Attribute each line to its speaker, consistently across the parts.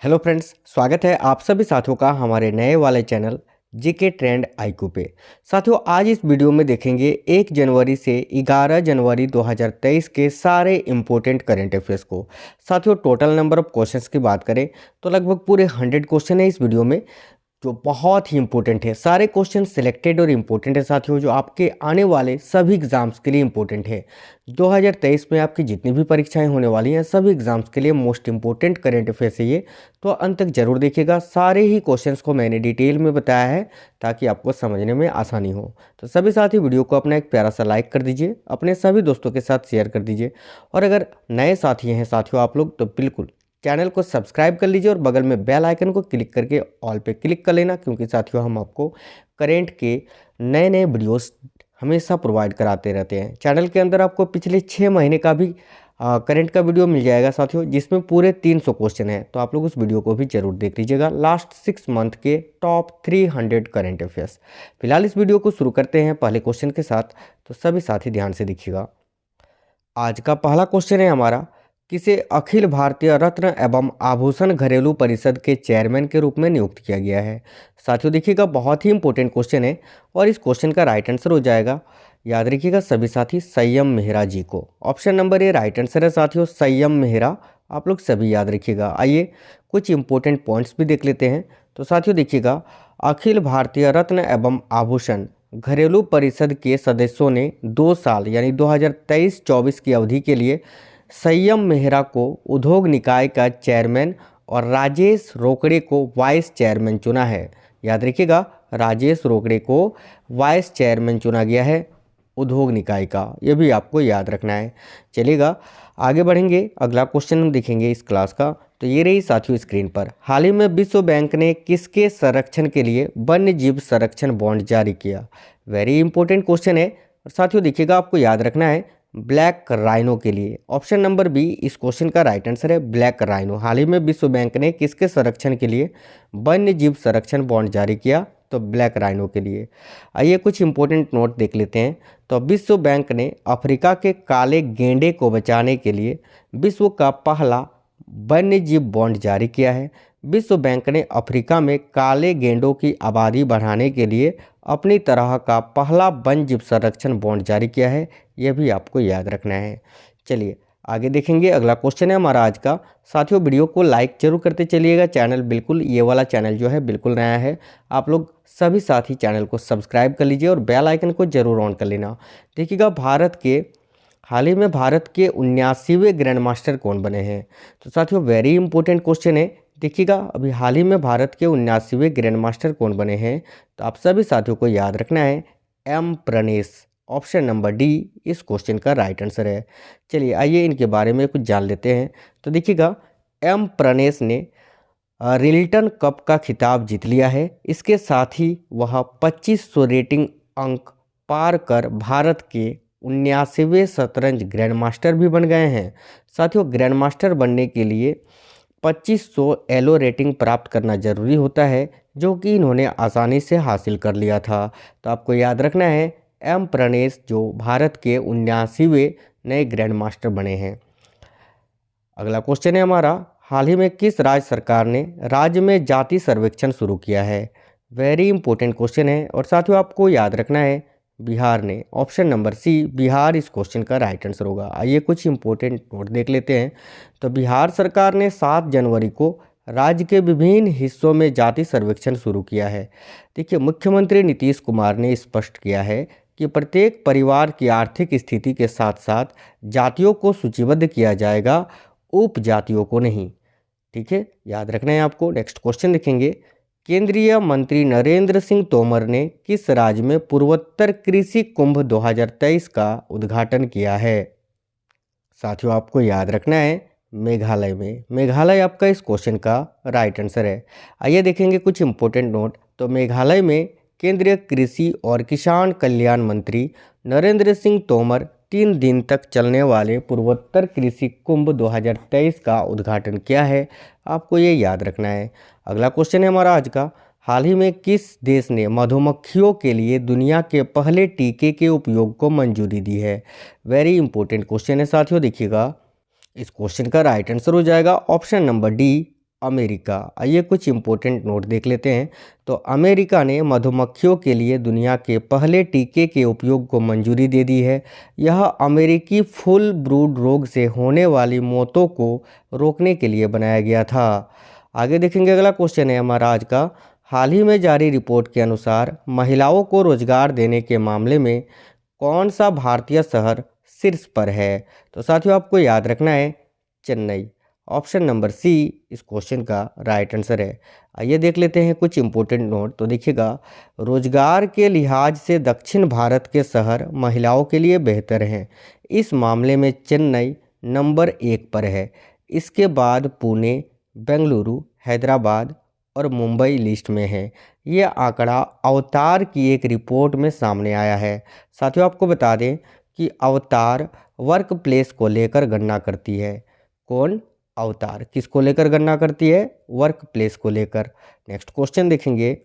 Speaker 1: Hello friends, स्वागत है आप सभी साथियों का हमारे नए वाले चैनल जीके ट्रेंड आईक्यू पे। साथियों, आज इस वीडियो में देखेंगे 1 जनवरी से 11 जनवरी 2023 के सारे इम्पोर्टेंट करेंट अफेयर्स को। साथियों, टोटल नंबर ऑफ क्वेश्चंस की बात करें तो लगभग पूरे 100 क्वेश्चन है इस वीडियो में, जो बहुत ही इंपॉर्टेंट है। सारे क्वेश्चन सिलेक्टेड और इम्पोर्टेंट है साथियों, जो आपके आने वाले सभी एग्जाम्स के लिए इम्पोर्टेंट है। 2023 में आपकी जितनी भी परीक्षाएं होने वाली हैं सभी एग्जाम्स के लिए मोस्ट इंपॉर्टेंट करेंट अफेयर्स है ये, तो अंत तक जरूर देखिएगा। सारे ही क्वेश्चंस को मैंने डिटेल में बताया है ताकि आपको समझने में आसानी हो। तो सभी साथी वीडियो को अपना एक प्यारा सा लाइक कर दीजिए, अपने सभी दोस्तों के साथ शेयर कर दीजिए, और अगर नए साथी हैं साथियों आप लोग तो बिल्कुल चैनल को सब्सक्राइब कर लीजिए और बगल में बेल आइकन को क्लिक करके ऑल पे क्लिक कर लेना, क्योंकि साथियों हम आपको करेंट के नए नए वीडियोस हमेशा प्रोवाइड कराते रहते हैं। चैनल के अंदर आपको पिछले 6 महीने का भी करेंट का वीडियो मिल जाएगा साथियों, जिसमें पूरे 300 क्वेश्चन हैं, तो आप लोग उस वीडियो को भी जरूर देख लीजिएगा। लास्ट 6 मंथ के टॉप 300 करेंट अफेयर्स। फिलहाल इस वीडियो को शुरू करते हैं पहले क्वेश्चन के साथ, तो सभी साथी ध्यान से देखिएगा। आज का पहला क्वेश्चन है हमारा, किसे अखिल भारतीय रत्न एवं आभूषण घरेलू परिषद के चेयरमैन के रूप में नियुक्त किया गया है। साथियों देखिएगा, बहुत ही इंपॉर्टेंट क्वेश्चन है और इस क्वेश्चन का राइट आंसर हो जाएगा, याद रखिएगा सभी साथी, संयम मेहरा जी को। ऑप्शन नंबर ए राइट आंसर है साथियों, संयम मेहरा। आप लोग सभी याद रखिएगा। आइए कुछ इंपॉर्टेंट पॉइंट्स भी देख लेते हैं। तो साथियों देखिएगा, अखिल भारतीय रत्न एवं आभूषण घरेलू परिषद के सदस्यों ने 2 साल यानी 2023-24 की अवधि के लिए संयम मेहरा को उद्योग निकाय का चेयरमैन और राजेश रोकड़े को वाइस चेयरमैन चुना है। याद रखिएगा, राजेश रोकड़े को वाइस चेयरमैन चुना गया है उद्योग निकाय का, ये भी आपको याद रखना है। चलिएगा आगे बढ़ेंगे, अगला क्वेश्चन हम देखेंगे इस क्लास का। तो ये रही साथियों स्क्रीन पर, हाल ही में विश्व बैंक ने किसके संरक्षण के लिए वन्य जीव संरक्षण बॉन्ड जारी किया। वेरी इंपॉर्टेंट क्वेश्चन है और साथियों देखिएगा आपको याद रखना है, ब्लैक राइनो के लिए। ऑप्शन नंबर बी इस क्वेश्चन का राइट आंसर है, ब्लैक राइनो। हाल ही में विश्व बैंक ने किसके संरक्षण के लिए वन्य जीव संरक्षण बॉन्ड जारी किया, तो ब्लैक राइनो के लिए। आइए कुछ इंपॉर्टेंट नोट देख लेते हैं। तो विश्व बैंक ने अफ्रीका के काले गेंडे को बचाने के लिए विश्व का पहला वन्य जीव बॉन्ड जारी किया है। विश्व बैंक ने अफ्रीका में काले गेंडों की आबादी बढ़ाने के लिए अपनी तरह का पहला वन्य जीव संरक्षण बॉन्ड जारी किया है, यह भी आपको याद रखना है। चलिए आगे देखेंगे, अगला क्वेश्चन है हमारा आज का। साथियों वीडियो को लाइक जरूर करते चलिएगा। चैनल बिल्कुल, ये वाला चैनल जो है बिल्कुल नया है, आप लोग सभी साथी चैनल को सब्सक्राइब कर लीजिए और बेल आइकन को जरूर ऑन कर लेना। देखिएगा, हाल ही में भारत के 79वें ग्रैंड मास्टर कौन बने हैं। तो साथियों वेरी इंपॉर्टेंट क्वेश्चन है। देखिएगा, अभी हाल ही में भारत के 79वें ग्रैंड मास्टर कौन बने हैं, तो आप सभी साथियों को याद रखना है, M Pranesh. Option number D इस क्वेश्चन का राइट आंसर है। चलिए आइए इनके बारे में कुछ जान लेते हैं। तो देखिएगा, एम प्रणेश ने रिल्टन कप का खिताब जीत लिया है। इसके साथ ही वह 2500 रेटिंग अंक पार कर भारत के 79वें शतरंज ग्रैंड मास्टर भी बन गए हैं। साथियों ग्रैंड मास्टर बनने के लिए 2500 एलो रेटिंग प्राप्त करना जरूरी होता है, जो कि इन्होंने आसानी से हासिल कर लिया था। तो आपको याद रखना है, एम प्रणेश जो भारत के 79वें नए ग्रैंड मास्टर बने हैं। अगला क्वेश्चन है हमारा, हाल ही में किस राज्य सरकार ने राज्य में जाति सर्वेक्षण शुरू किया है। वेरी इंपॉर्टेंट क्वेश्चन है और साथियों आपको याद रखना है, बिहार ने। ऑप्शन नंबर सी बिहार इस क्वेश्चन का राइट आंसर होगा। आइए कुछ इंपॉर्टेंट नोट देख लेते हैं। तो बिहार सरकार ने 7 जनवरी को राज्य के विभिन्न हिस्सों में जाति सर्वेक्षण शुरू किया है। देखिए, मुख्यमंत्री नीतीश कुमार ने स्पष्ट किया है कि प्रत्येक परिवार की आर्थिक स्थिति के साथ साथ जातियों को सूचीबद्ध किया जाएगा, उपजातियों को नहीं। ठीक है, याद रखना है आपको। नेक्स्ट क्वेश्चन देखेंगे, केंद्रीय मंत्री नरेंद्र सिंह तोमर ने किस राज्य में पूर्वोत्तर कृषि कुंभ 2023 का उद्घाटन किया है। साथियों आपको याद रखना है, मेघालय में। मेघालय आपका इस क्वेश्चन का राइट आंसर है। आइए देखेंगे कुछ इंपॉर्टेंट नोट। तो मेघालय में केंद्रीय कृषि और किसान कल्याण मंत्री नरेंद्र सिंह तोमर 3 दिन तक चलने वाले पूर्वोत्तर कृषि कुंभ 2023 का उद्घाटन किया है। आपको ये याद रखना है। अगला क्वेश्चन है हमारा आज का, हाल ही में किस देश ने मधुमक्खियों के लिए दुनिया के पहले टीके के उपयोग को मंजूरी दी है। वेरी इंपॉर्टेंट क्वेश्चन है साथियों। देखिएगा, इस क्वेश्चन का राइट आंसर हो जाएगा ऑप्शन नंबर डी, अमेरिका। आइए कुछ इम्पोर्टेंट नोट देख लेते हैं। तो अमेरिका ने मधुमक्खियों के लिए दुनिया के पहले टीके के उपयोग को मंजूरी दे दी है। यह अमेरिकी फुल ब्रूड रोग से होने वाली मौतों को रोकने के लिए बनाया गया था। आगे देखेंगे, अगला क्वेश्चन है हमारा आज का। हाल ही में जारी रिपोर्ट के अनुसार महिलाओं को रोजगार देने के मामले में कौन सा भारतीय शहर शीर्ष पर है? तो साथियों आपको याद रखना है चेन्नई। ऑप्शन नंबर सी इस क्वेश्चन का राइट आंसर है। आइए देख लेते हैं कुछ इंपॉर्टेंट नोट। तो देखिएगा, रोजगार के लिहाज से दक्षिण भारत के शहर महिलाओं के लिए बेहतर हैं। इस मामले में चेन्नई नंबर 1 पर है। इसके बाद पुणे, बेंगलुरु, हैदराबाद और मुंबई लिस्ट में है। ये आंकड़ा अवतार की एक रिपोर्ट में सामने आया है। साथियों आपको बता दें कि अवतार वर्क प्लेस को लेकर गणना करती है। कौन? अवतार किसको लेकर गणना करती है? वर्क प्लेस को लेकर। नेक्स्ट क्वेश्चन देखेंगे।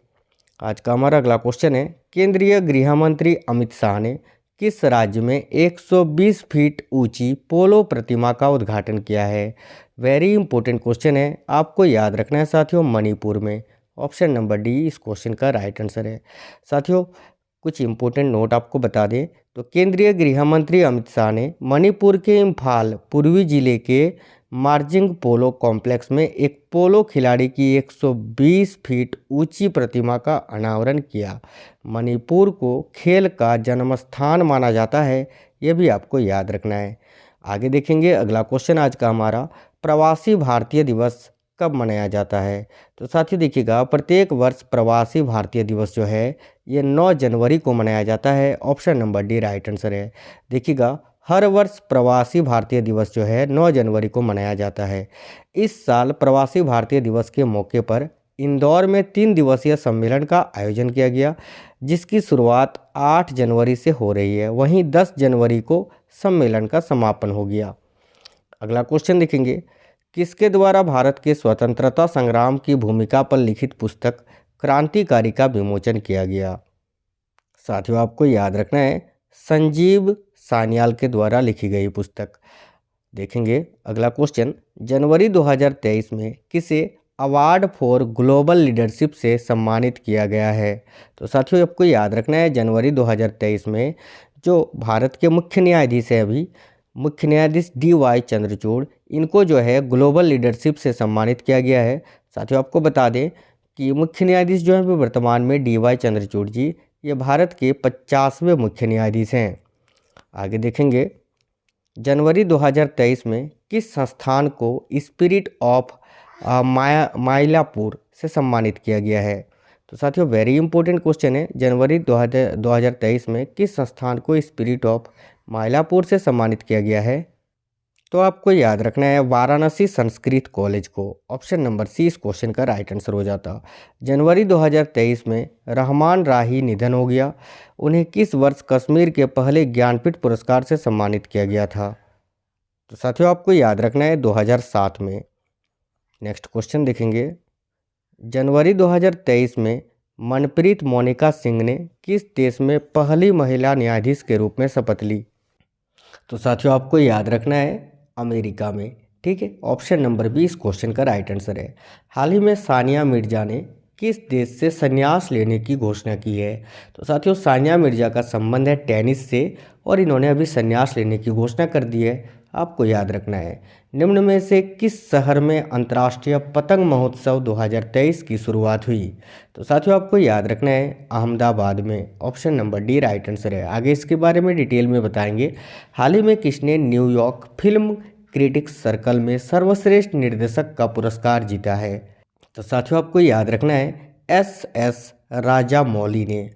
Speaker 1: आज का हमारा अगला क्वेश्चन है, केंद्रीय गृह मंत्री अमित शाह ने किस राज्य में 120 फीट ऊंची पोलो प्रतिमा का उद्घाटन किया है? वेरी इंपॉर्टेंट क्वेश्चन है, आपको याद रखना है साथियों, मणिपुर में। ऑप्शन नंबर डी इस क्वेश्चन का राइट आंसर है। साथियों कुछ इंपॉर्टेंट नोट आपको बता दें। तो केंद्रीय गृह मंत्री अमित शाह ने मणिपुर के इम्फाल पूर्वी जिले के मार्जिंग पोलो कॉम्प्लेक्स में एक पोलो खिलाड़ी की 120 फीट ऊंची प्रतिमा का अनावरण किया। मणिपुर को खेल का जन्मस्थान माना जाता है, ये भी आपको याद रखना है। आगे देखेंगे, अगला क्वेश्चन आज का हमारा, प्रवासी भारतीय दिवस कब मनाया जाता है? तो साथियों देखिएगा, प्रत्येक वर्ष प्रवासी भारतीय दिवस जो है ये 9 जनवरी को मनाया जाता है। Option number D right answer है। देखिएगा, हर वर्ष प्रवासी भारतीय दिवस जो है 9 जनवरी को मनाया जाता है। इस साल प्रवासी भारतीय दिवस के मौके पर इंदौर में 3 दिवसीय सम्मेलन का आयोजन किया गया, जिसकी शुरुआत 8 जनवरी से हो रही है। वहीं 10 जनवरी को सम्मेलन का समापन हो गया। अगला क्वेश्चन देखेंगे, किसके द्वारा भारत के स्वतंत्रता संग्राम की भूमिका पर लिखित पुस्तक क्रांतिकारी का विमोचन किया गया? साथियों आपको याद रखना है, संजीव सान्याल के द्वारा लिखी गई पुस्तक। देखेंगे अगला क्वेश्चन, जनवरी 2023 में किसे अवार्ड फॉर ग्लोबल लीडरशिप से सम्मानित किया गया है? तो साथियों आपको याद रखना है, जनवरी 2023 में जो भारत के मुख्य न्यायाधीश है अभी, मुख्य न्यायाधीश DY चंद्रचूड़, इनको जो है ग्लोबल लीडरशिप से सम्मानित किया गया है। साथियों आपको बता दें कि मुख्य न्यायाधीश जो है वर्तमान में DY चंद्रचूड़ जी, ये भारत के 50वें मुख्य न्यायाधीश हैं। आगे देखेंगे, जनवरी 2023 में किस संस्थान को स्पिरिट ऑफ माइलापुर से सम्मानित किया गया है? तो साथियों वेरी इंपॉर्टेंट क्वेश्चन है, जनवरी 2023 में किस संस्थान को स्पिरिट ऑफ माइलापुर से सम्मानित किया गया है? तो आपको याद रखना है वाराणसी संस्कृत कॉलेज को। ऑप्शन नंबर सी इस क्वेश्चन का राइट आंसर हो जाता। जनवरी 2023 में रहमान राही निधन हो गया। उन्हें किस वर्ष कश्मीर के पहले ज्ञानपीठ पुरस्कार से सम्मानित किया गया था? तो साथियों आपको याद रखना है 2007 में। नेक्स्ट क्वेश्चन देखेंगे, जनवरी 2023 में मनप्रीत मोनिका सिंह ने किस देश में पहली महिला न्यायाधीश के रूप में शपथ ली? तो साथियों आपको याद रखना है अमेरिका में। ठीक है, ऑप्शन नंबर बी इस क्वेश्चन का राइट आंसर है। हाल ही में सानिया मिर्जा ने किस देश से संन्यास लेने की घोषणा की है? तो साथियों सानिया मिर्जा का संबंध है टेनिस से और इन्होंने अभी संन्यास लेने की घोषणा कर दी है। आपको याद रखना है, निम्न में से किस शहर में अंतर्राष्ट्रीय पतंग महोत्सव 2023 की शुरुआत हुई? तो साथियों आपको याद रखना है अहमदाबाद में। Option number D right answer है। आगे इसके बारे में डिटेल में बताएंगे। हाल ही में किसने न्यूयॉर्क फिल्म क्रिटिक्स सर्कल में सर्वश्रेष्ठ निर्देशक का पुरस्कार जीता है? तो साथियों आपको याद रखना है SS राजामौली ने।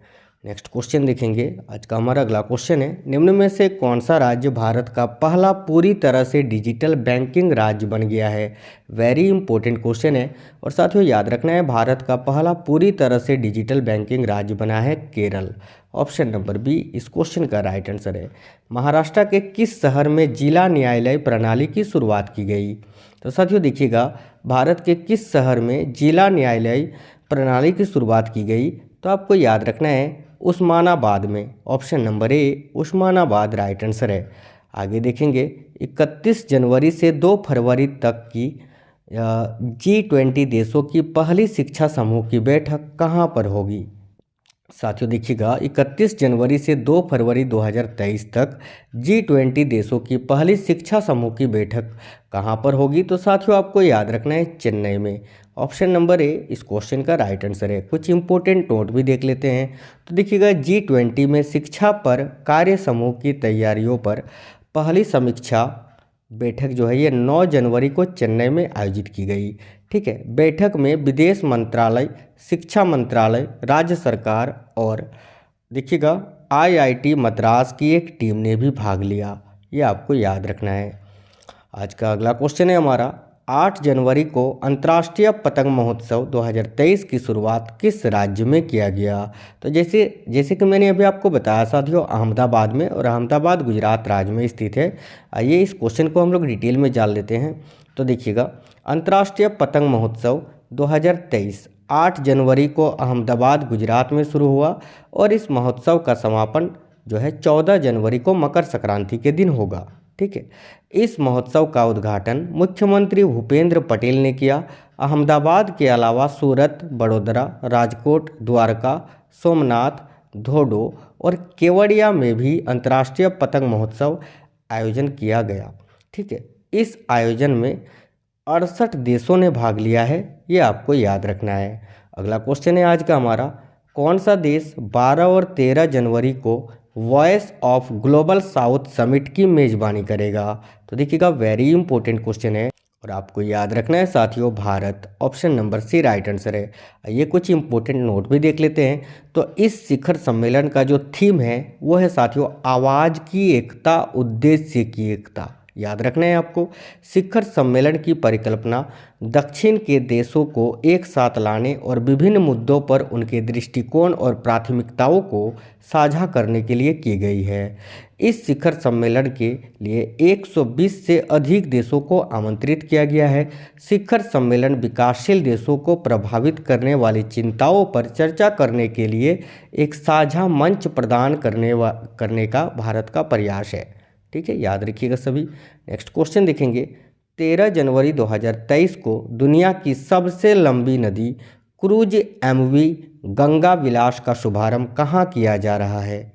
Speaker 1: नेक्स्ट क्वेश्चन देखेंगे, आज का हमारा अगला क्वेश्चन है, निम्न में से कौन सा राज्य भारत का पहला पूरी तरह से डिजिटल बैंकिंग राज्य बन गया है? वेरी इंपॉर्टेंट क्वेश्चन है और साथियों याद रखना है भारत का पहला पूरी तरह से डिजिटल बैंकिंग राज्य बना है केरल। ऑप्शन नंबर बी इस क्वेश्चन का राइट आंसर है। महाराष्ट्र के किस शहर में जिला न्यायालय प्रणाली की शुरुआत की गई? तो साथियों देखिएगा, भारत के किस शहर में जिला न्यायालय प्रणाली की शुरुआत की गई? तो आपको याद रखना है उस्मानाबाद में। ऑप्शन नंबर ए उस्मानाबाद राइट आंसर है। आगे देखेंगे, 31 जनवरी से 2 फरवरी तक की G20 देशों की पहली शिक्षा समूह की बैठक कहाँ पर होगी। साथियों देखिएगा 31 जनवरी से 2 फरवरी 2023 तक G20 देशों की पहली शिक्षा समूह की बैठक कहाँ पर होगी। तो साथियों आपको याद रखना है चेन्नई में। ऑप्शन नंबर ए इस क्वेश्चन का राइट आंसर है। कुछ इंपॉर्टेंट नोट भी देख लेते हैं। तो देखिएगा G20 में शिक्षा पर कार्य समूह की तैयारियों पर पहली समीक्षा बैठक जो है ये 9 जनवरी को चेन्नई में आयोजित की गई। ठीक है, बैठक में विदेश मंत्रालय, शिक्षा मंत्रालय, राज्य सरकार और देखिएगा IIT मद्रास की एक टीम ने भी भाग लिया। ये आपको याद रखना है। आज का अगला क्वेश्चन है हमारा 8 जनवरी को अंतर्राष्ट्रीय पतंग महोत्सव 2023 की शुरुआत किस राज्य में किया गया। तो जैसे कि मैंने अभी आपको बताया साथियों अहमदाबाद में, और अहमदाबाद गुजरात राज्य में स्थित है। आइए इस क्वेश्चन को हम लोग डिटेल में जान लेते हैं। तो देखिएगा अंतर्राष्ट्रीय पतंग महोत्सव 2023 8 जनवरी को अहमदाबाद गुजरात में शुरू हुआ और इस महोत्सव का समापन जो है 14 जनवरी को मकर संक्रांति के दिन होगा। ठीक है, इस महोत्सव का उद्घाटन मुख्यमंत्री भूपेंद्र पटेल ने किया। अहमदाबाद के अलावा सूरत, बड़ोदरा, राजकोट, द्वारका, सोमनाथ, धोडो और केवड़िया में भी अंतर्राष्ट्रीय पतंग महोत्सव आयोजन किया गया। ठीक है, इस आयोजन में 68 देशों ने भाग लिया है। ये आपको याद रखना है। अगला क्वेश्चन है आज का हमारा कौन सा देश 12 और 13 जनवरी को voice of global south summit की मेज़बानी करेगा। तो देखिएगा वेरी इंपॉर्टेंट क्वेश्चन है और आपको याद रखना है साथियों Bharat. Option number C right answer है। ये कुछ इंपॉर्टेंट नोट भी देख लेते हैं। तो इस शिखर सम्मेलन का जो थीम है वो है साथियों आवाज़ की एकता, उद्देश्य की एकता। याद रखना है आपको। शिखर सम्मेलन की परिकल्पना दक्षिण के देशों को एक साथ लाने और विभिन्न मुद्दों पर उनके दृष्टिकोण और प्राथमिकताओं को साझा करने के लिए की गई है। इस शिखर सम्मेलन के लिए 120 से अधिक देशों को आमंत्रित किया गया है। शिखर सम्मेलन विकासशील देशों को प्रभावित करने वाली चिंताओं पर चर्चा करने के लिए एक साझा मंच प्रदान करने का भारत का प्रयास है। ठीक है, याद रखिएगा सभी। नेक्स्ट क्वेश्चन देखेंगे 13 जनवरी 2023 को दुनिया की सबसे लंबी नदी क्रूज MV गंगा विलास का शुभारंभ कहाँ किया जा रहा है।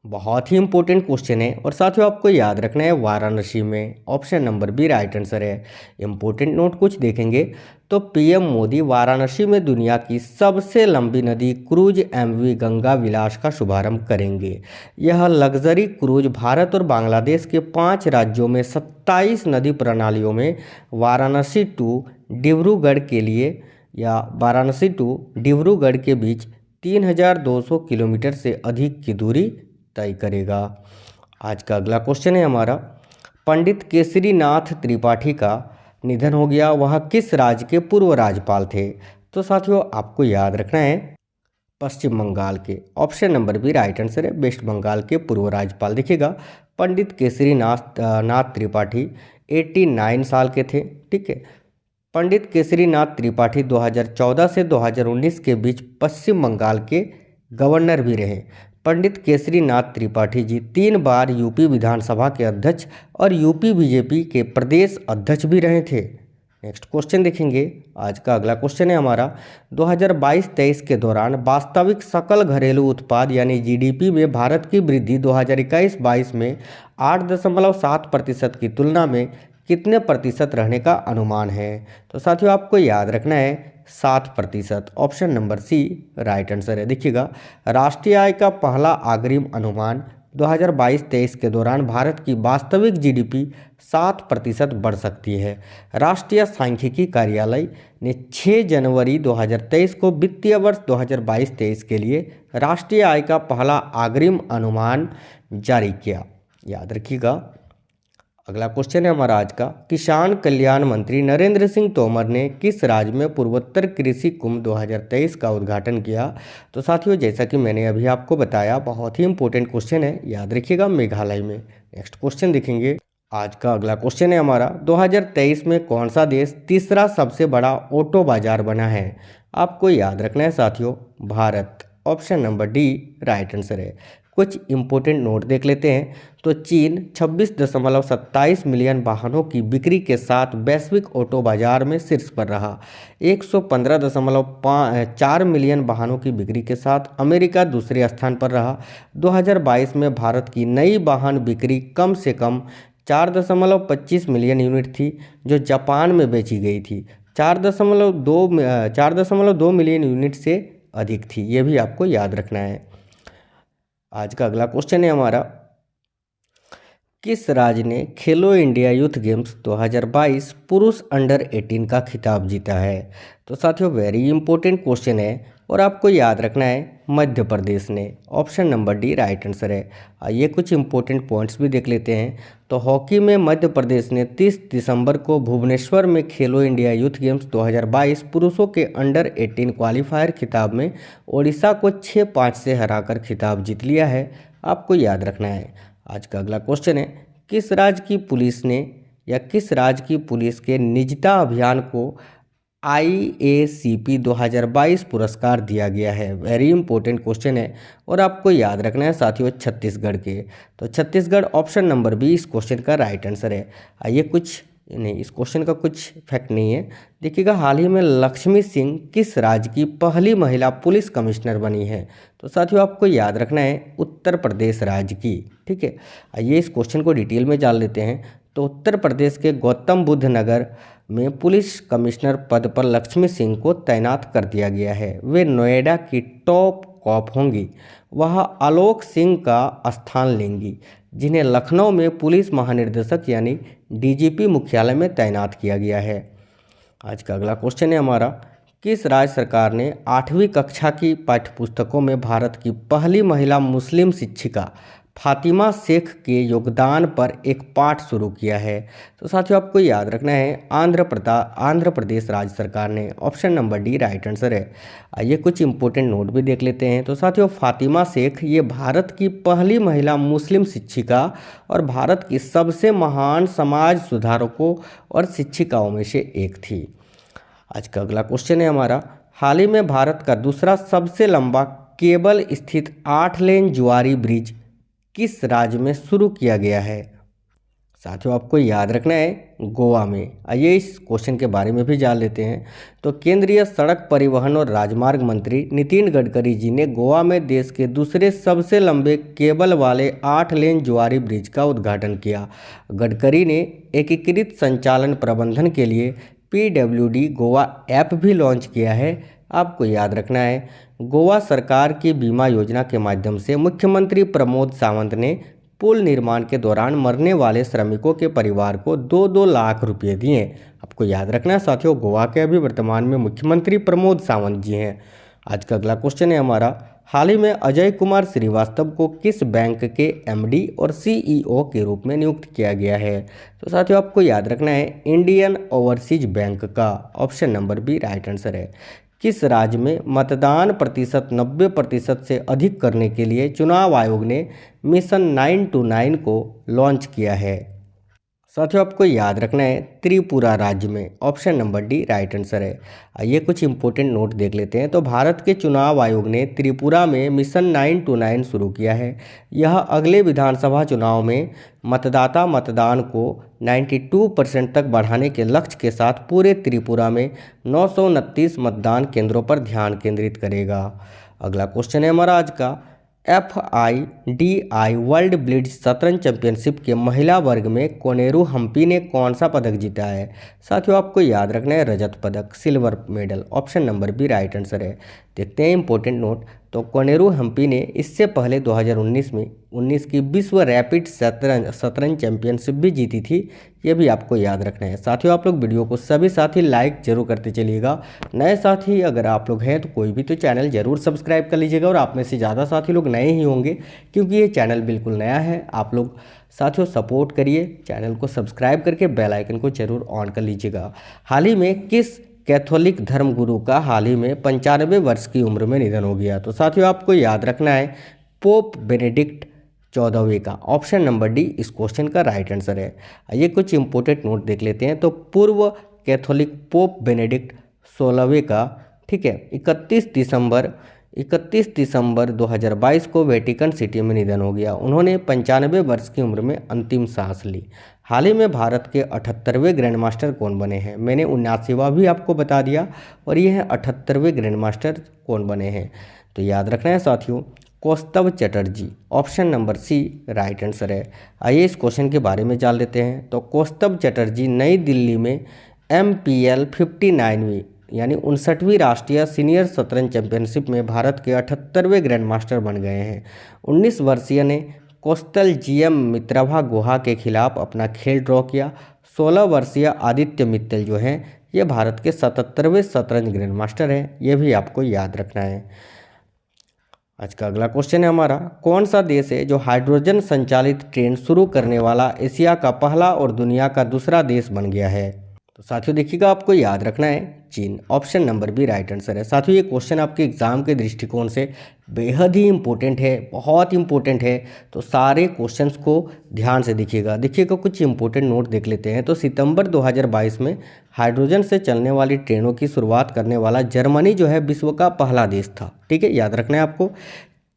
Speaker 1: बहुत ही इंपॉर्टेंट क्वेश्चन है और साथियों आपको याद रखना है वाराणसी में। Option number B right answer है। इंपॉर्टेंट नोट कुछ देखेंगे तो PM मोदी वाराणसी में दुनिया की सबसे लंबी नदी क्रूज MV गंगा विलास का शुभारंभ करेंगे। यह लग्जरी क्रूज भारत और बांग्लादेश के 5 राज्यों में 27 नदी प्रणालियों में वाराणसी टू डिब्रूगढ़ के लिए या वाराणसी टू डिब्रूगढ़ के बीच 3200 किलोमीटर से अधिक की दूरी तय करेगा। आज का अगला क्वेश्चन है हमारा पंडित केसरीनाथ त्रिपाठी का निधन हो गया। वह किस राज्य के पूर्व राज्यपाल थे। तो साथियों आपको याद रखना है पश्चिम बंगाल के। Option number B right answer है। वेस्ट बंगाल के पूर्व राज्यपाल देखिएगा पंडित केसरीनाथ त्रिपाठी 89 साल के थे। ठीक है, पंडित केसरीनाथ त्रिपाठी 2014 से 2019 के बीच पश्चिम बंगाल के गवर्नर भी रहे। पंडित केसरीनाथ त्रिपाठी जी 3 बार यूपी विधानसभा के अध्यक्ष और यूपी बीजेपी के प्रदेश अध्यक्ष भी रहे थे। नेक्स्ट क्वेश्चन देखेंगे। आज का अगला क्वेश्चन है हमारा 2022-23 के दौरान वास्तविक सकल घरेलू उत्पाद यानी GDP में भारत की वृद्धि 2021-22 में 8.7% की तुलना में कितने प्रतिशत रहने का अनुमान है। तो साथियों आपको याद रखना है 7%। Option number C right answer है। देखिएगा राष्ट्रीय आय का पहला अग्रिम अनुमान 2022-23 के दौरान भारत की वास्तविक GDP 7% बढ़ सकती है। राष्ट्रीय सांख्यिकी कार्यालय ने 6 जनवरी 2023 को वित्तीय वर्ष 2022-23 के लिए राष्ट्रीय आय का पहला अग्रिम अनुमान जारी किया। याद रखिएगा। अगला क्वेश्चन है हमारा आज का किसान कल्याण मंत्री नरेंद्र सिंह तोमर ने किस राज्य में पूर्वोत्तर कृषि कुंभ 2023 का उद्घाटन किया। तो साथियों जैसा कि मैंने अभी आपको बताया बहुत ही इंपॉर्टेंट क्वेश्चन है, याद रखिएगा मेघालय में। नेक्स्ट क्वेश्चन देखेंगे। आज का अगला क्वेश्चन है हमारा 2023 में कौन सा देश तीसरा सबसे बड़ा ऑटो बाजार बना है। आपको याद रखना है साथियों Bharat. Option number D right answer है। कुछ इंपॉर्टेंट नोट देख लेते हैं। तो चीन 26.27 मिलियन वाहनों की बिक्री के साथ वैश्विक ऑटो बाजार में शीर्ष पर रहा। 115.4 मिलियन वाहनों की बिक्री के साथ अमेरिका दूसरे स्थान पर रहा। 2022 में भारत की नई वाहन बिक्री कम से कम 4.25 मिलियन यूनिट थी, जो जापान में बेची गई थी 4.2 मिलियन यूनिट से अधिक थी। ये भी आपको याद रखना है। आज का अगला क्वेश्चन है हमारा, किस राज्य ने खेलो इंडिया यूथ गेम्स 2022 पुरुष अंडर 18 का खिताब जीता है? तो साथियों वेरी इंपॉर्टेंट क्वेश्चन है और आपको याद रखना है मध्य प्रदेश ने। Option number D right answer है। आइए कुछ इंपॉर्टेंट पॉइंट्स भी देख लेते हैं। तो हॉकी में मध्य प्रदेश ने 30 दिसंबर को भुवनेश्वर में खेलो इंडिया यूथ गेम्स 2022 पुरुषों के अंडर 18 क्वालिफायर खिताब में ओडिशा को 6-5 से हराकर खिताब जीत लिया है। आपको याद रखना है। आज का अगला क्वेश्चन है, किस राज्य की पुलिस ने या किस राज्य की पुलिस के निजता अभियान को IACP 2022 पुरस्कार दिया गया है? वेरी इंपॉर्टेंट क्वेश्चन है और आपको याद रखना है साथियों छत्तीसगढ़ के। तो छत्तीसगढ़ ऑप्शन नंबर बी इस क्वेश्चन का राइट आंसर है। आइए कुछ नहीं, इस क्वेश्चन का कुछ फैक्ट नहीं है। देखिएगा, हाल ही में लक्ष्मी सिंह किस राज्य की पहली महिला पुलिस कमिश्नर बनी है? तो साथियों आपको याद रखना है उत्तर प्रदेश राज्य की। ठीक है, आइए इस क्वेश्चन को डिटेल में जान लेते हैं। तो उत्तर प्रदेश के गौतम बुद्ध नगर में पुलिस कमिश्नर पद पर लक्ष्मी सिंह को तैनात कर दिया गया है। वे नोएडा की टॉप कॉप होंगी। वह आलोक सिंह का स्थान लेंगी, जिन्हें लखनऊ में पुलिस महानिदेशक यानी DGP मुख्यालय में तैनात किया गया है। आज का अगला क्वेश्चन है हमारा, किस राज्य सरकार ने 8वीं कक्षा की पाठ्यपुस्तकों में भारत की पहली महिला मुस्लिम शिक्षिका फातिमा शेख के योगदान पर एक पाठ शुरू किया है? तो साथियों आपको याद रखना है आंध्र प्रदेश राज्य सरकार ने। Option number D right answer है। आइए कुछ इंपॉर्टेंट नोट भी देख लेते हैं। तो साथियों फातिमा शेख ये भारत की पहली महिला मुस्लिम शिक्षिका और भारत की सबसे महान समाज सुधारकों और शिक्षिकाओं में से एक थी। आज का अगला क्वेश्चन है हमारा, हाल ही में भारत का दूसरा सबसे लंबा केबल स्थित 8 लेन जुआरी ब्रिज किस राज्य में शुरू किया गया है? साथियों आपको याद रखना है गोवा में। आइए इस क्वेश्चन के बारे में भी जान लेते हैं। तो केंद्रीय सड़क परिवहन और राजमार्ग मंत्री नितिन गडकरी जी ने गोवा में देश के दूसरे सबसे लंबे केबल वाले 8 लेन जुआरी ब्रिज का उद्घाटन किया। गडकरी ने एकीकृत संचालन प्रबंधन के लिए PWD गोवा ऐप भी लॉन्च किया है। आपको याद रखना है गोवा सरकार की बीमा योजना के माध्यम से मुख्यमंत्री प्रमोद सावंत ने पुल निर्माण के दौरान मरने वाले श्रमिकों के परिवार को 2-2 लाख रुपए दिए। आपको याद रखना है साथियों गोवा के अभी वर्तमान में मुख्यमंत्री प्रमोद सावंत जी हैं। आज का अगला क्वेश्चन है हमारा, हाल ही में अजय कुमार श्रीवास्तव को किस बैंक के MD और CEO के रूप में नियुक्त किया गया है? तो साथियों आपको याद रखना है इंडियन ओवरसीज बैंक का। Option number B right answer है। किस राज्य में मतदान प्रतिशत 90% से अधिक करने के लिए चुनाव आयोग ने मिशन 929 को लॉन्च किया है? साथियों आपको याद रखना है त्रिपुरा राज्य में। Option number D right answer है। आइए कुछ इंपॉर्टेंट नोट देख लेते हैं। तो भारत के चुनाव आयोग ने त्रिपुरा में मिशन 929 शुरू किया है। यह अगले विधानसभा चुनाव में मतदाता मतदान को 92% तक बढ़ाने के लक्ष्य के साथ पूरे त्रिपुरा में 929 मतदान केंद्रों पर ध्यान केंद्रित करेगा। अगला क्वेश्चन है हमारा आज का, FIDI वर्ल्ड ब्लिट्ज शतरंज चैंपियनशिप के महिला वर्ग में कोनेरू हम्पी ने कौन सा पदक जीता है? साथियों आपको याद रखना है रजत पदक, silver medal. Option number B right answer है। देखते हैं इंपॉर्टेंट नोट। तो कोनेरू हम्पी ने इससे पहले 2019 में 19 की विश्व रैपिड शतरंज चैंपियनशिप भी जीती थी। ये भी आपको याद रखना है। साथियों आप लोग वीडियो को सभी साथी लाइक जरूर करते चलिएगा। नए साथी अगर आप लोग हैं तो कोई भी तो चैनल जरूर सब्सक्राइब कर लीजिएगा। और आप में से ज़्यादा साथी लोग नए ही होंगे क्योंकि ये चैनल बिल्कुल नया है। आप लोग साथियों सपोर्ट करिए, चैनल को सब्सक्राइब करके बेल आइकन को जरूर ऑन कर लीजिएगा। हाल ही में किस कैथोलिक धर्मगुरु का हाल ही में 95 वर्ष की उम्र में निधन हो गया? तो साथियों आपको याद रखना है पोप बेनेडिक्ट 14वें का। ऑप्शन नंबर डी इस क्वेश्चन का राइट आंसर है। आइए कुछ इंपॉर्टेंट नोट देख लेते हैं। तो पूर्व कैथोलिक पोप बेनेडिक्ट 16वें का, ठीक है, 31 दिसंबर 31 दिसंबर 2022 को वेटिकन सिटी में निधन हो गया। उन्होंने 95 वर्ष की उम्र में अंतिम सांस ली। हाल ही में भारत के 78वें ग्रैंड मास्टर कौन बने हैं? मैंने 79वां भी आपको बता दिया और ये है 78वें ग्रैंड मास्टर कौन बने हैं। तो याद रखना है साथियों, Kaustav Chatterjee, option number C right answer है। आइए इस क्वेश्चन के बारे में जान लेते हैं। तो कौस्तव चटर्जी नई दिल्ली में MPL 59वीं यानी 59वीं राष्ट्रीय सीनियर शतरंज चैंपियनशिप में भारत के 78वें ग्रैंड मास्टर बन गए हैं। 19 वर्षीय ने कौस्तल GM मित्रभा गुहा के खिलाफ अपना खेल ड्रॉ किया। 16 वर्षीय आदित्य मित्तल जो हैं ये भारत के 77वें शतरंज ग्रैंड मास्टर हैं। ये भी आपको याद रखना है। आज का अगला क्वेश्चन है हमारा, कौन सा देश है जो हाइड्रोजन संचालित ट्रेन शुरू करने वाला एशिया का पहला और दुनिया का दूसरा देश बन गया है? तो साथियों देखिएगा, आपको याद रखना है चीन, option number B right answer है। साथियों ये क्वेश्चन आपके एग्जाम के दृष्टिकोण से बेहद ही इंपॉर्टेंट है, बहुत इंपॉर्टेंट है। तो सारे क्वेश्चंस को ध्यान से देखिएगा। कुछ इंपॉर्टेंट नोट देख लेते हैं। तो सितंबर 2022 में हाइड्रोजन से चलने वाली ट्रेनों की शुरुआत करने वाला जर्मनी जो है विश्व का पहला देश था। ठीक है, याद रखना है आपको।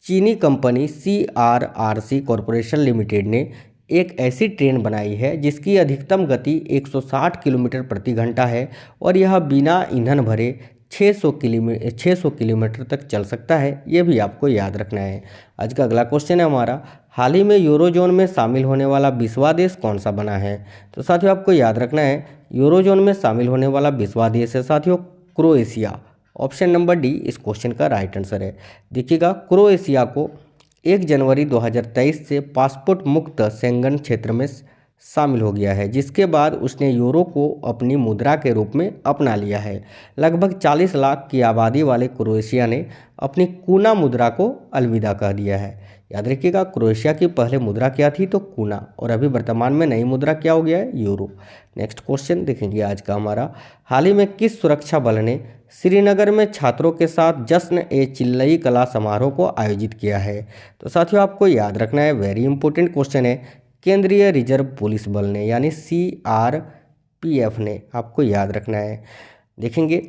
Speaker 1: चीनी कंपनी CRRC कॉरपोरेशन लिमिटेड ने एक ऐसी ट्रेन बनाई है जिसकी अधिकतम गति 160 किलोमीटर प्रति घंटा है और यह बिना ईंधन भरे 600 किलोमीटर तक चल सकता है। ये भी आपको याद रखना है। आज का अगला क्वेश्चन है हमारा, हाल ही में यूरोजोन में शामिल होने वाला 20वां देश कौन सा बना है? तो साथियों आपको याद रखना है, यूरोजोन में शामिल होने वाला 20वां देश है साथियों क्रोएशिया। ऑप्शन नंबर डी इस क्वेश्चन का राइट आंसर है। देखिएगा, क्रोएशिया को 1 जनवरी 2023 से पासपोर्ट मुक्त शेंगन क्षेत्र में शामिल हो गया है, जिसके बाद उसने यूरो को अपनी मुद्रा के रूप में अपना लिया है। लगभग 40 लाख की आबादी वाले क्रोएशिया ने अपनी कूना मुद्रा को अलविदा कह दिया है। याद रखिएगा, क्रोएशिया की पहले मुद्रा क्या थी? तो कूना, और अभी वर्तमान में नई मुद्रा क्या हो गया है? यूरो। नेक्स्ट क्वेश्चन देखेंगे आज का हमारा, हाल ही में किस सुरक्षा बल ने श्रीनगर में छात्रों के साथ जश्न-ए-चिल्लई कला समारोह को आयोजित किया है? तो साथियों आपको याद रखना है, वेरी इंपॉर्टेंट क्वेश्चन है, केंद्रीय रिजर्व पुलिस बल ने यानी CRPF ने, आपको याद रखना है। देखेंगे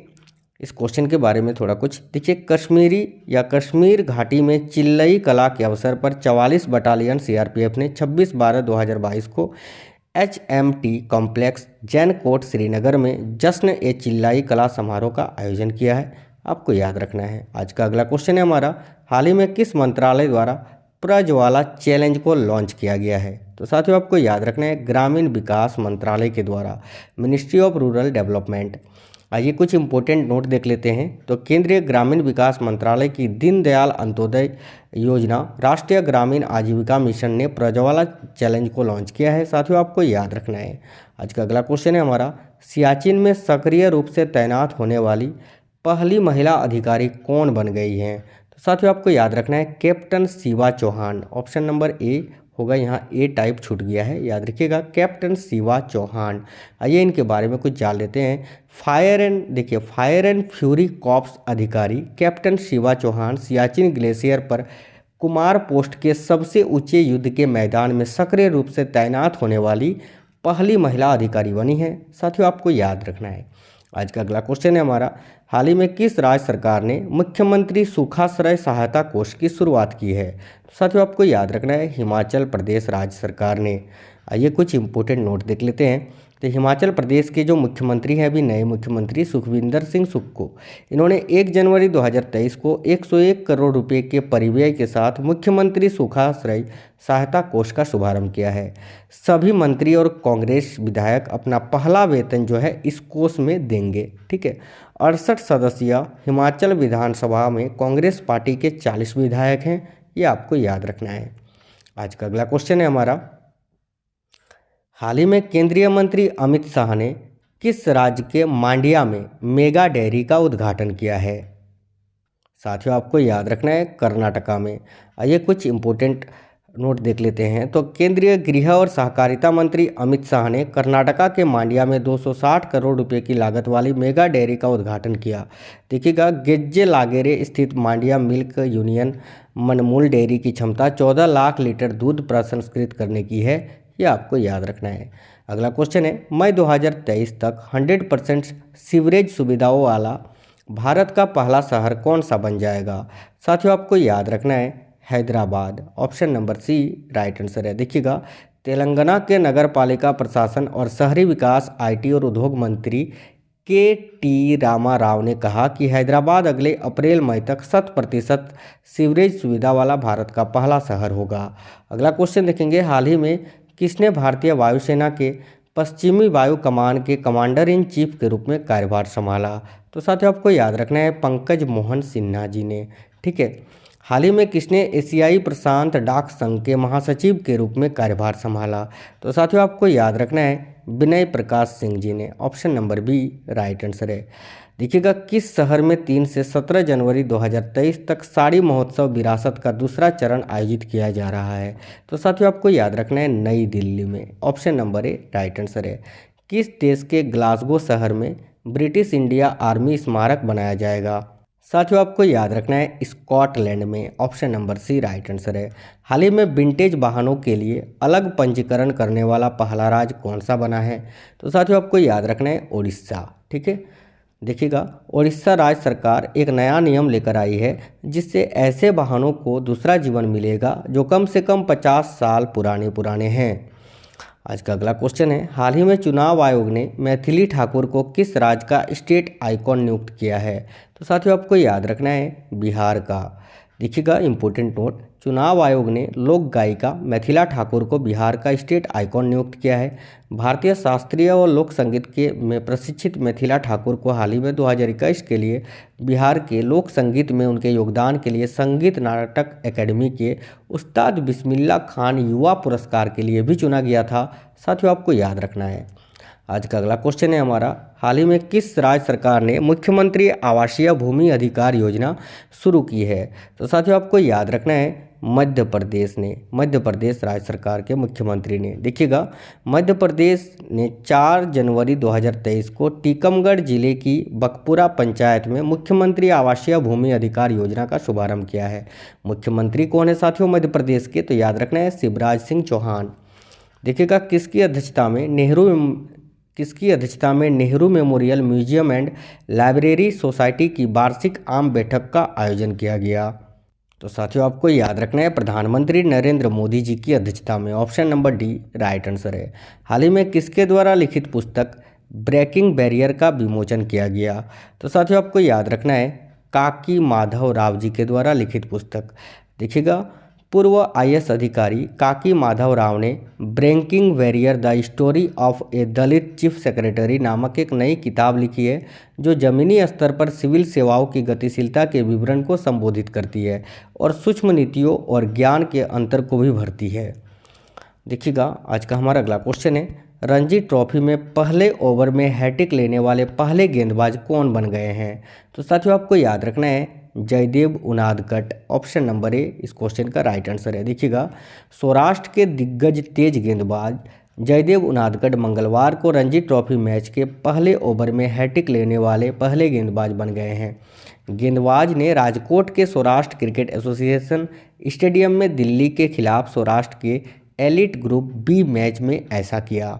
Speaker 1: इस क्वेश्चन के बारे में थोड़ा कुछ। देखिए, कश्मीरी या कश्मीर घाटी में चिल्लई कला के अवसर पर 44 बटालियन CRPF ने 26/12/2022 को HMT complex Zainakote Srinagar में जश्न-ए-चिल्लई कला समारोह का आयोजन किया है। आपको याद रखना है। आज का अगला क्वेश्चन है हमारा, हाल ही में किस मंत्रालय द्वारा प्रज्वाला चैलेंज को लॉन्च किया गया है? तो साथियों आपको याद रखना है, ग्रामीण विकास मंत्रालय के द्वारा, मिनिस्ट्री ऑफ रूरल डेवलपमेंट। आइए कुछ इंपॉर्टेंट नोट देख लेते हैं। तो केंद्रीय ग्रामीण विकास मंत्रालय की दीनदयाल अंत्योदय योजना, राष्ट्रीय ग्रामीण आजीविका मिशन ने प्रज्वाला चैलेंज को लॉन्च किया है। साथियों आपको याद रखना है। आज का अगला क्वेश्चन है हमारा, सियाचिन में सक्रिय रूप से तैनात होने वाली पहली महिला अधिकारी कौन बन गई हैं? तो साथियों आपको याद रखना है, captain Shiva Chauhan. Option number A होगा, यहाँ ए टाइप छूट गया है, याद रखिएगा, कैप्टन शिवा चौहान। आइए इनके बारे में कुछ जान लेते हैं। फायर एंड फ्यूरी कॉप्स अधिकारी कैप्टन शिवा चौहान सियाचिन ग्लेशियर पर कुमार पोस्ट के सबसे ऊंचे युद्ध के मैदान में सक्रिय रूप से तैनात होने वाली पहली महिला अधिकारी बनी है। साथियों आपको याद रखना है। आज का अगला क्वेश्चन है हमारा, हाल ही में किस राज्य सरकार ने मुख्यमंत्री सुखाश्रय सहायता कोष की शुरुआत की है? साथियों आपको याद रखना है, हिमाचल प्रदेश राज्य सरकार ने। आइए कुछ इंपॉर्टेंट नोट देख लेते हैं। तो हिमाचल प्रदेश के जो मुख्यमंत्री हैं, अभी नए मुख्यमंत्री सुखविंदर सिंह सुक्खू, इन्होंने 1 जनवरी 2023 को 101 करोड़ रुपए के परिव्यय के साथ मुख्यमंत्री सुखाश्रय सहायता कोष का शुभारंभ किया है। सभी मंत्री और कांग्रेस विधायक अपना पहला वेतन जो है इस कोष में देंगे। ठीक है, 68 सदस्यीय हिमाचल विधानसभा में कांग्रेस पार्टी के 40 विधायक हैं, ये आपको याद रखना है। आज का अगला क्वेश्चन है हमारा, हाल ही में केंद्रीय मंत्री अमित शाह ने किस राज्य के मांड्या में मेगा डेयरी का उद्घाटन किया है? साथियों आपको याद रखना है, कर्नाटका में। आइए कुछ इंपॉर्टेंट नोट देख लेते हैं। तो केंद्रीय गृह और सहकारिता मंत्री अमित शाह ने कर्नाटका के मांड्या में 260 करोड़ रुपए की लागत वाली मेगा डेयरी का उद्घाटन किया। देखिएगा, गेज्जे लागेरे स्थित मांड्या मिल्क यूनियन मनमूल डेयरी की क्षमता 14 लाख लीटर दूध प्रसंस्कृत करने की है, ये आपको याद रखना है। अगला क्वेश्चन है, मई 2023 तक 100% सीवरेज सुविधाओं वाला भारत का पहला शहर कौन सा बन जाएगा? साथियों आपको याद रखना है Hyderabad. Option number C right answer है। देखिएगा, तेलंगाना के नगर पालिका प्रशासन और शहरी विकास, आईटी और उद्योग मंत्री के टी रामा राव ने कहा कि हैदराबाद अगले अप्रैल मई तक 100% सीवरेज सुविधा वाला भारत का पहला शहर होगा। अगला क्वेश्चन देखेंगे, हाल ही में किसने भारतीय वायुसेना के पश्चिमी वायु कमान के कमांडर इन चीफ के रूप में कार्यभार संभाला? तो साथियों आपको याद रखना है पंकज मोहन सिन्हा जी ने। ठीक है। हाल ही में किसने एशियाई प्रशांत डाक संघ के महासचिव के रूप में कार्यभार संभाला? तो साथियों आपको याद रखना है विनय प्रकाश सिंह जी ने। Option number B right answer है। देखिएगा, किस शहर में 3 से 17 जनवरी 2023 तक साड़ी महोत्सव विरासत का दूसरा चरण आयोजित किया जा रहा है? तो साथियों आपको याद रखना है नई दिल्ली में। ऑप्शन नंबर ए राइट आंसर है। किस देश के ग्लासगो शहर में ब्रिटिश इंडिया आर्मी स्मारक बनाया जाएगा? साथियों आपको याद रखना है स्कॉटलैंड में। Option number C right answer है। हाल ही में विंटेज वाहनों के लिए अलग पंजीकरण करने वाला पहला राज्य कौन सा बना है? तो साथियों आपको याद रखना है उड़ीसा। ठीक है। देखिएगा, उड़ीसा राज्य सरकार एक नया नियम लेकर आई है जिससे ऐसे वाहनों को दूसरा जीवन मिलेगा जो कम से कम 50 साल पुराने हैं। आज का अगला क्वेश्चन है, हाल ही में चुनाव आयोग ने मैथिली ठाकुर को किस राज्य का स्टेट आइकॉन नियुक्त किया है? तो साथियों आपको याद रखना है बिहार का। देखिएगा, इंपॉर्टेंट नोट, चुनाव आयोग ने लोक गायिका मिथिला ठाकुर को बिहार का स्टेट आइकॉन नियुक्त किया है। भारतीय शास्त्रीय और लोक संगीत के में प्रशिक्षित मिथिला ठाकुर को हाल ही में 2021 के लिए बिहार के लोक संगीत में उनके योगदान के लिए संगीत नाटक अकेडमी के उस्ताद बिस्मिल्लाह खान युवा पुरस्कार के लिए भी चुना गया था। साथियों आपको याद रखना है। आज का अगला क्वेश्चन है हमारा, हाल ही में किस राज्य सरकार ने मुख्यमंत्री आवासीय भूमि अधिकार योजना शुरू की है? तो साथियों आपको याद रखना है मध्य प्रदेश ने। मध्य प्रदेश राज्य सरकार के मुख्यमंत्री ने। देखिएगा, मध्य प्रदेश ने 4 जनवरी 2023 को टीकमगढ़ जिले की बकपुरा पंचायत में मुख्यमंत्री आवासीय भूमि अधिकार योजना का शुभारंभ किया है। मुख्यमंत्री कौन है साथियों मध्य प्रदेश के? तो याद रखना है शिवराज सिंह चौहान। देखिएगा, किसकी अध्यक्षता में Nehru memorial museum and library society की वार्षिक आम बैठक का आयोजन किया गया? तो साथियों आपको याद रखना है प्रधानमंत्री नरेंद्र मोदी जी की अध्यक्षता में। Option number D right answer है। हाल ही में किसके द्वारा लिखित पुस्तक ब्रेकिंग बैरियर का विमोचन किया गया? तो साथियों आपको याद रखना है काकी माधव राव जी के द्वारा लिखित पुस्तक। देखिएगा, पूर्व आईएएस अधिकारी काकी माधव राव ने breaking barrier the story of a Dalit chief secretary नामक एक नई किताब लिखी है जो जमीनी स्तर पर सिविल सेवाओं की गतिशीलता के विवरण को संबोधित करती है और सूक्ष्म नीतियों और ज्ञान के अंतर को भी भरती है। देखिएगा, आज का हमारा अगला क्वेश्चन है, रणजी ट्रॉफी में पहले ओवर में हैट्रिक लेने वाले पहले गेंदबाज कौन बन गए हैं? तो साथियों आपको याद रखना है Jaydev Unadkat. Option number A इस क्वेश्चन का राइट आंसर है। देखिएगा, सौराष्ट्र के दिग्गज तेज गेंदबाज जयदेव उनादकट मंगलवार को रणजी ट्रॉफी मैच के पहले ओवर में हैट्रिक लेने वाले पहले गेंदबाज बन गए हैं। गेंदबाज ने राजकोट के सौराष्ट्र क्रिकेट एसोसिएशन स्टेडियम में दिल्ली के खिलाफ सौराष्ट्र के एलिट ग्रुप बी मैच में ऐसा किया।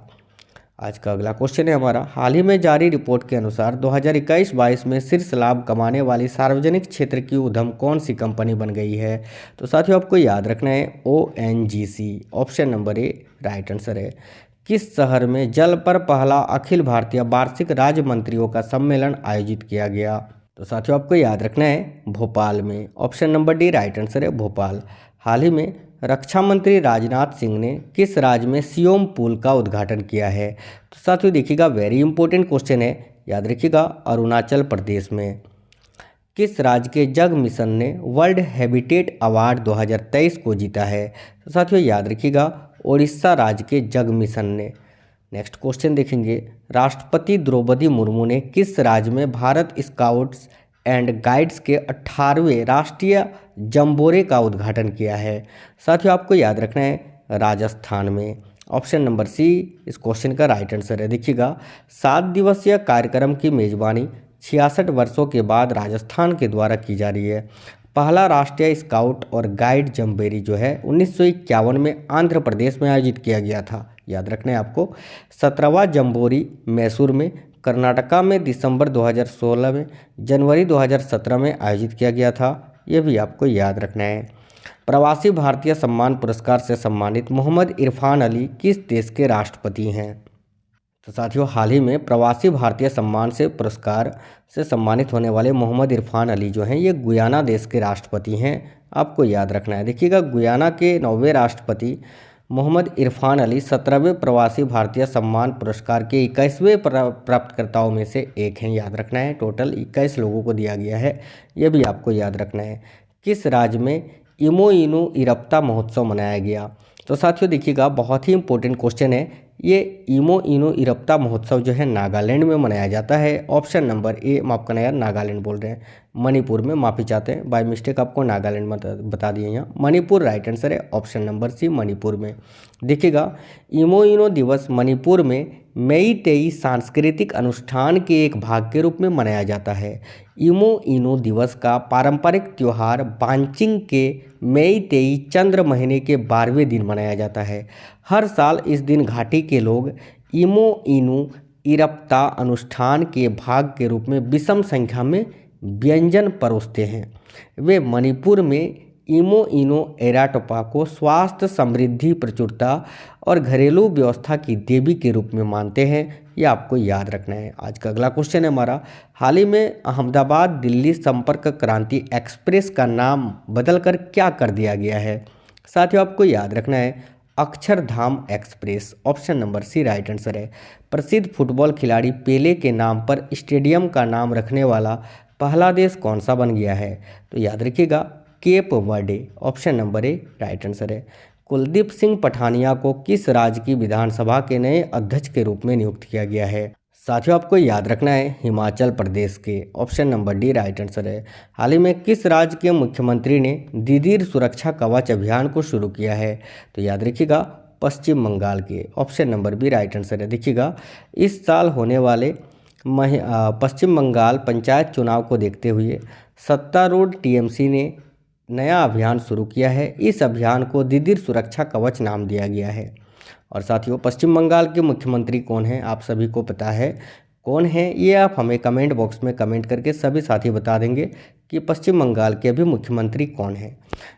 Speaker 1: आज का अगला क्वेश्चन है हमारा, हाल ही में जारी रिपोर्ट के अनुसार 2021-22 में शीर्ष लाभ कमाने वाली सार्वजनिक क्षेत्र की उद्यम कौन सी कंपनी बन गई है? तो साथियों आपको याद रखना है ONGC। ऑप्शन नंबर ए राइट आंसर है। किस शहर में जल पर पहला अखिल भारतीय वार्षिक राज्य मंत्रियों का सम्मेलन आयोजित किया गया? तो साथियों आपको याद रखना है भोपाल में। Option number D right answer है भोपाल। हाल ही में रक्षा मंत्री राजनाथ सिंह ने किस राज्य में सियोम पुल का उद्घाटन किया है? तो साथियों देखिएगा, वेरी इंपॉर्टेंट क्वेश्चन है, याद रखिएगा अरुणाचल प्रदेश में। किस राज्य के जग मिशन ने वर्ल्ड हैबिटेट अवार्ड 2023 को जीता है? तो साथियों याद रखिएगा उड़ीसा राज्य के जग मिशन ने। नेक्स्ट क्वेश्चन देखेंगे, राष्ट्रपति द्रौपदी मुर्मू ने किस राज्य में भारत स्काउट्स एंड गाइड्स के 18वें राष्ट्रीय जंबोरे का उद्घाटन किया है? साथियों आपको याद रखना है राजस्थान में। ऑप्शन नंबर सी इस क्वेश्चन का राइट आंसर है। देखिएगा, 7 दिवसीय कार्यक्रम की मेजबानी 66 वर्षों के बाद राजस्थान के द्वारा की जा रही है। पहला राष्ट्रीय स्काउट और गाइड जंबोरे जो है 1951 में आंध्र प्रदेश में आयोजित किया गया था। याद रखना है आपको। 17वां जंबोरी मैसूर में, कर्नाटका में दिसंबर 2016 में, जनवरी 2017 में आयोजित किया गया था। ये भी आपको याद रखना है। प्रवासी भारतीय सम्मान पुरस्कार से सम्मानित मोहम्मद इरफान अली किस देश के राष्ट्रपति हैं? तो साथियों, हाल ही में प्रवासी भारतीय सम्मान से पुरस्कार से सम्मानित होने वाले मोहम्मद इरफान अली जो हैं, ये गुयाना देश के राष्ट्रपति हैं। आपको याद रखना है। देखिएगा, गुयाना के 9वें राष्ट्रपति मोहम्मद इरफान अली 17वें प्रवासी भारतीय सम्मान पुरस्कार के 21वें प्राप्तकर्ताओं में से एक हैं। याद रखना है, टोटल 21 लोगों को दिया गया है। ये भी आपको याद रखना है। किस राज्य में इमोइनु इरप्ता महोत्सव मनाया गया? तो साथियों देखिएगा, बहुत ही इंपॉर्टेंट क्वेश्चन है। ये इमोइनु इरप्ता महोत्सव जो है नागालैंड में मनाया जाता है। ऑप्शन नंबर ए, माफ करना यार, नागालैंड बोल रहे हैं, मणिपुर में, माफ़ी चाहते हैं, बाय मिस्टेक आपको नागालैंड में बता दिए यहाँ। मणिपुर राइट आंसर है, ऑप्शन नंबर सी, मणिपुर में। देखिएगा, इमोइनु दिवस मणिपुर में मेईतेई सांस्कृतिक अनुष्ठान के एक भाग के रूप में मनाया जाता है। इमोइनु दिवस का पारंपरिक त्यौहार बांचिंग के मेईतेई चंद्र महीने के 12वें दिन मनाया जाता है। हर साल इस दिन घाटी के लोग इमोइनु इरप्ता अनुष्ठान के भाग के रूप में विषम संख्या में व्यंजन परोसते हैं। वे मणिपुर में इमोइनु एराटोपा को स्वास्थ्य, समृद्धि, प्रचुरता और घरेलू व्यवस्था की देवी के रूप में मानते हैं। ये आपको याद रखना है। आज का अगला क्वेश्चन है हमारा, हाल ही में अहमदाबाद दिल्ली संपर्क क्रांति एक्सप्रेस का नाम बदलकर क्या कर दिया गया है? साथियों आपको याद रखना है, Akshardham express. Option number C right answer है। प्रसिद्ध फुटबॉल खिलाड़ी पेले के नाम पर स्टेडियम का नाम रखने वाला पहला देश कौन सा बन गया है? तो याद रखिएगा, केप वर्डे। ऑप्शन नंबर ए राइट आंसर है। कुलदीप सिंह पठानिया को किस राज्य की विधानसभा के नए अध्यक्ष के रूप में नियुक्त किया गया है? साथियों आपको याद रखना है, हिमाचल प्रदेश के। Option number D right answer है। हाल ही में किस राज्य के मुख्यमंत्री ने दीदीर सुरक्षा कवच अभियान को शुरू किया है? तो याद रखिएगा, पश्चिम बंगाल के। Option number B right answer है। देखिएगा, इस साल होने वाले पश्चिम बंगाल पंचायत चुनाव को देखते हुए सत्तारूढ़ टीएमसी ने नया अभियान शुरू किया है। इस अभियान को दीदीर सुरक्षा कवच नाम दिया गया है। और साथियों, पश्चिम बंगाल के मुख्यमंत्री कौन हैं? आप सभी को पता है कौन है, ये आप हमें कमेंट बॉक्स में कमेंट करके सभी साथी बता देंगे कि पश्चिम बंगाल के अभी मुख्यमंत्री कौन है।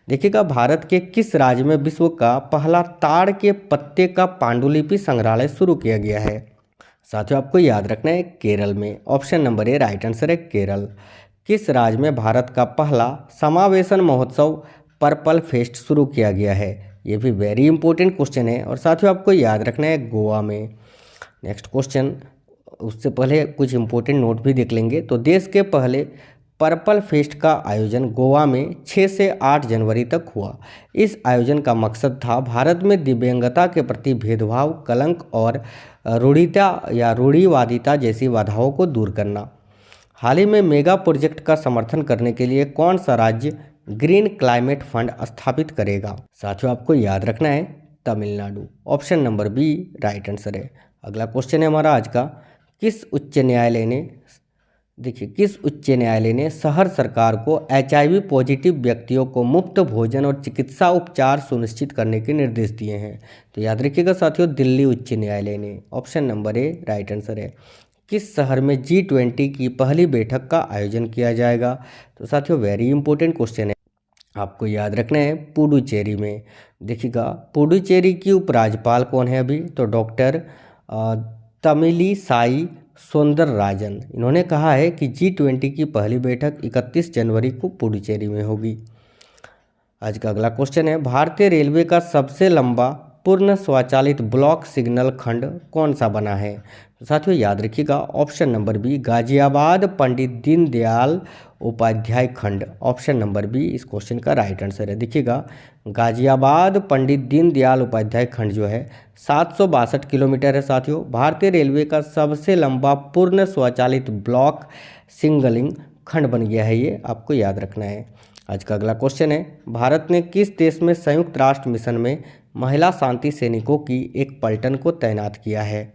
Speaker 1: देखिएगा, भारत के किस राज्य में विश्व का पहला ताड़ के पत्ते का पांडुलिपि संग्रहालय शुरू किया गया है? साथियों आपको याद रखना है, केरल में। ऑप्शन नंबर ए राइट आंसर है, केरल। किस राज्य में भारत का पहला समावेशन महोत्सव पर्पल फेस्ट शुरू किया गया है? ये भी वेरी इंपॉर्टेंट क्वेश्चन है। और साथियों आपको याद रखना है, गोवा में। नेक्स्ट क्वेश्चन, उससे पहले कुछ इंपॉर्टेंट नोट भी देख लेंगे। तो देश के पहले पर्पल फेस्ट का आयोजन गोवा में 6 से 8 जनवरी तक हुआ। इस आयोजन का मकसद था भारत में दिव्यांगता के प्रति भेदभाव, कलंक और रूढ़िता या रूढ़िवादिता जैसी बाधाओं को दूर करना। हाल ही में मेगा प्रोजेक्ट का समर्थन करने के लिए कौन सा राज्य ग्रीन क्लाइमेट फंड स्थापित करेगा? साथियों आपको याद रखना है, Tamil Nadu. Option number B right answer है। अगला क्वेश्चन है हमारा आज का, किस उच्च न्यायालय ने शहर सरकार को HIV पॉजिटिव व्यक्तियों को मुफ्त भोजन और चिकित्सा उपचार सुनिश्चित करने के निर्देश दिए हैं? तो याद रखिएगा साथियों, दिल्ली उच्च न्यायालय ने। ऑप्शन नंबर ए राइट आंसर है। किस शहर में G20 की पहली बैठक का आयोजन किया जाएगा? तो साथियों वेरी इंपॉर्टेंट क्वेश्चन है, आपको याद रखना है, पुडुचेरी में। देखिएगा, पुडुचेरी की उपराज्यपाल कौन है अभी? तो डॉक्टर तमिलिसाई सौंदरराजन। इन्होंने कहा है कि G20 की पहली बैठक 31 जनवरी को पुडुचेरी में होगी। आज का अगला क्वेश्चन है, भारतीय रेलवे का सबसे लंबा पूर्ण स्वचालित ब्लॉक सिग्नल खंड कौन सा बना है? तो साथियों याद रखिएगा, option number B Ghaziabad Pandit Deendayal Upadhyay खंड। ऑप्शन नंबर बी इस क्वेश्चन का राइट आंसर है। देखिएगा, गाजियाबाद पंडित दीनदयाल उपाध्याय खंड जो है 762 किलोमीटर है। साथियों, भारतीय रेलवे का सबसे लंबा पूर्ण स्वचालित ब्लॉक सिग्नलिंग खंड बन गया है, ये आपको याद रखना है। आज का अगला क्वेश्चन है, भारत ने किस देश में संयुक्त राष्ट्र मिशन में महिला शांति सैनिकों की एक पलटन को तैनात किया है?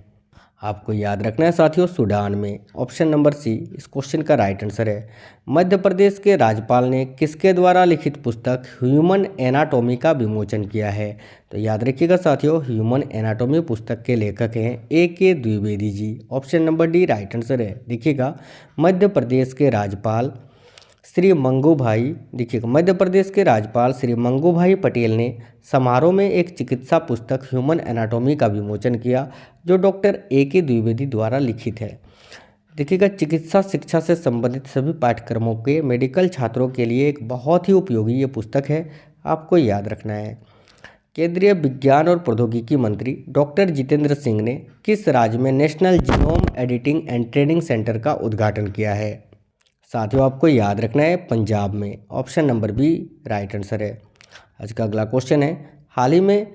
Speaker 1: आपको याद रखना है साथियों, सूडान में। ऑप्शन नंबर सी इस क्वेश्चन का राइट आंसर है। मध्य प्रदेश के राज्यपाल ने किसके द्वारा लिखित पुस्तक ह्यूमन एनाटॉमी का विमोचन किया है? तो याद रखिएगा साथियों, ह्यूमन एनाटॉमी पुस्तक के लेखक हैं A.K. Dwivedi ji. Option number D right answer है। देखिएगा, मध्य प्रदेश के राज्यपाल श्री मंगू भाई, देखिएगा, मध्य प्रदेश के राज्यपाल श्री मंगू भाई पटेल ने समारोह में एक चिकित्सा पुस्तक ह्यूमन एनाटॉमी का विमोचन किया, जो डॉक्टर A.K. द्विवेदी द्वारा लिखित है। देखिएगा, चिकित्सा शिक्षा से संबंधित सभी पाठ्यक्रमों के मेडिकल छात्रों के लिए एक बहुत ही उपयोगी ये पुस्तक है, आपको याद रखना है। केंद्रीय विज्ञान और प्रौद्योगिकी मंत्री डॉक्टर जितेंद्र सिंह ने किस राज्य में national genome editing and training centre का उद्घाटन किया है? साथियों, आपको याद रखना है पंजाब में। Option number B right answer है। आज का अगला क्वेश्चन है, हाल ही में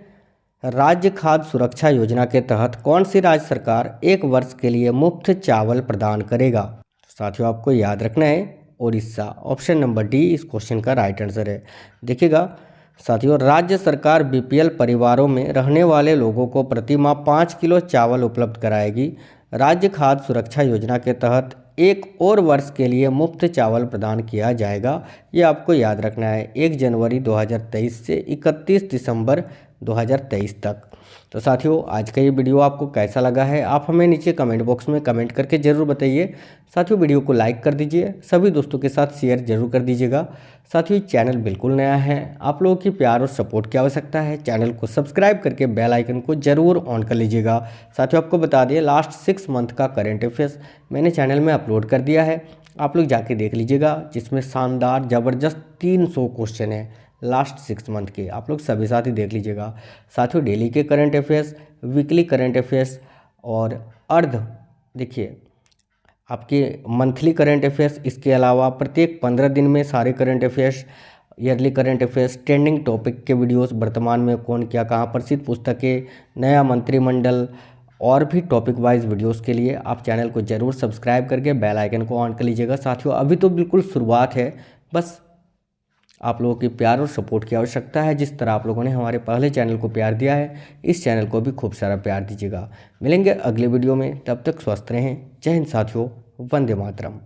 Speaker 1: राज्य खाद्य सुरक्षा योजना के तहत कौन सी राज्य सरकार 1 वर्ष के लिए मुफ्त चावल प्रदान करेगा? साथियों, आपको याद रखना है उड़ीसा। ऑप्शन नंबर डी इस क्वेश्चन का राइट आंसर है। देखिएगा साथियों, राज्य सरकार BPL परिवारों में रहने वाले लोगों को प्रति माह 5 किलो चावल उपलब्ध कराएगी। राज्य खाद्य सुरक्षा योजना के तहत 1 और वर्ष के लिए मुफ्त चावल प्रदान किया जाएगा। ये आपको याद रखना है, 1 जनवरी 2023 से 31 दिसंबर 2023 तक। तो साथियों, आज का ये वीडियो आपको कैसा लगा है, आप हमें नीचे कमेंट बॉक्स में कमेंट करके ज़रूर बताइए। साथियों, वीडियो को लाइक कर दीजिए, सभी दोस्तों के साथ शेयर जरूर कर दीजिएगा। साथियों, चैनल बिल्कुल नया है, आप लोगों की प्यार और सपोर्ट की आवश्यकता है। चैनल को सब्सक्राइब करके बेल आइकन को जरूर ऑन कर लीजिएगा। साथियों, आपको बता दें, लास्ट 6 मंथ का करंट अफेयर्स मैंने चैनल में अपलोड कर दिया है, आप लोग जाके देख लीजिएगा, जिसमें शानदार ज़बरदस्त 300 क्वेश्चन है लास्ट 6 मंथ के, आप लोग सभी साथ ही देख लीजिएगा। साथियों, डेली के current affairs, weekly current affairs और अर्ध, देखिए, आपके मंथली करंट अफेयर्स, इसके अलावा प्रत्येक 15 दिन में सारे current affairs, yearly current affairs, trending topic के वीडियोस, वर्तमान में कौन क्या कहाँ, प्रसिद्ध पुस्तकें, नया मंत्रिमंडल और भी टॉपिक वाइज वीडियोस के लिए आप चैनल को जरूर सब्सक्राइब करके बेल आइकन को ऑन कर लीजिएगा। साथियों, अभी तो बिल्कुल शुरुआत है, बस आप लोगों की प्यार और सपोर्ट की आवश्यकता है। जिस तरह आप लोगों ने हमारे पहले चैनल को प्यार दिया है, इस चैनल को भी खूब सारा प्यार दीजिएगा। मिलेंगे अगले वीडियो में, तब तक स्वस्थ रहें। जय हिंद साथियों, वंदे मातरम।